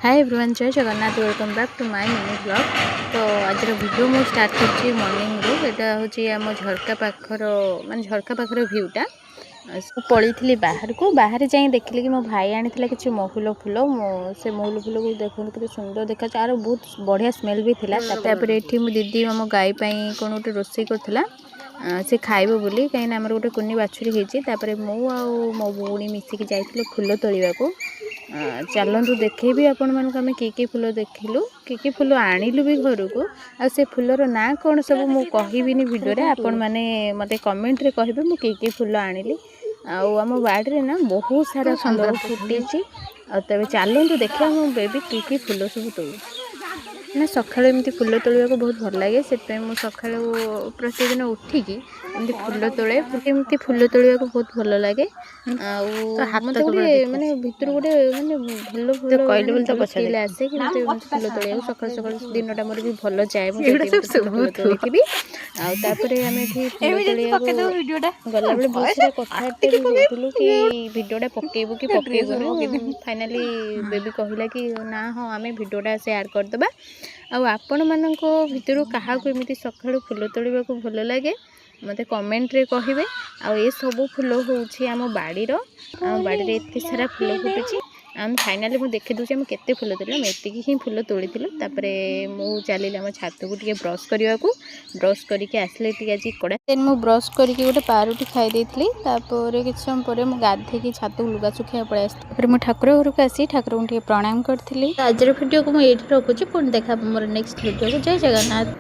Hi everyone, Jai Jagannath. Welcome back to my mini blog. तो आज video मु स्टार्ट कर मॉर्निंग रू। एटा होची आम झरका पाखर माने झरका पाखर व्यूटा। पड़ी थी बाहर को, बाहर जाए देखिली कि मो भाई आनी कि महुल फुल। से महुल फुल को देखो के सुंदर देखा आर बहुत बढ़िया स्मेल भी थिला। तापर एठी मो दीदी मो गाई पई कोन गोटे रोसई करथिला से खाइबो बोली, कहीं आमर गोटे कुनी बाछुरी होती। मु आ मो भौणी मिसिकी जाइथिलु फुल तोलिबा को। चलतु देखेबी आपण मानक आम कि फुल देखिलु कि फुल आणिलु भी घर को। आ से फुलर ना कौन सब मु कहबिनी वीडियो रे, आपण माने मते कमेंट रे कहबे मु कि फुल आनिली। आम बाड़ी ना बहुत सारा सुंदर फुटी। तबे चलतु देखा मो बेबी कि फुल सब तोड़ ना। सकाळु एमती फुल तोड़िया को बहुत भल लगे, से सकाळु प्रतिदिन उठिकी एमती फुल तोड़े। एमती फुल तोड़िया को बहुत भल लगे। मते गोटे माने भितर गोटे माने भल फुल कहले बोल तो पछले आसे कि मते फुल तोड़िया सकाळ सकाळ दिनटा मोर भी भल जाए। मु फुल तोड़ीबी आ तापरे आमे एठी फुल तोड़िया गला बेले बहुत सारा कथाटे भी होतलु कि वीडियोटा पकेबो कि पकेबो। फाइनली बेबी कहला कि ना हां आमे वीडियोटा शेयर कर दबा। आपण मानक भितर क्या एमती सकाळु फुल तोड़िबा को भल लगे मते कमेंट रे कहिबे। आ ए सब फुल होउछि आम बाड़ीर। आम बाड़ी रे एते सारा फुल फुटुछि। आम फाइनली मु देखि दोछि हम केते फुल तोड़िला। हम एतिकी ही फुल तोड़ीथिलु। तापरे मु चलिले हम छात को टिके ब्रश करबा को। ब्रश करिके आसले टिके आज कड़ा देन मु ब्रश करिके गोटे पारुटी खाई देइथिली। तापरे किछ समय परे मु गाधेकी छात को लुगा सुखिया पळे आसि। तापरे मु ठाकुर घर को आसी ठाकुर को टिके प्रणाम करथिली। आज वीडियो को मु एठी रखुछि। पुन देखा मोर नेक्स्ट वीडियो को। जय जगन्नाथ।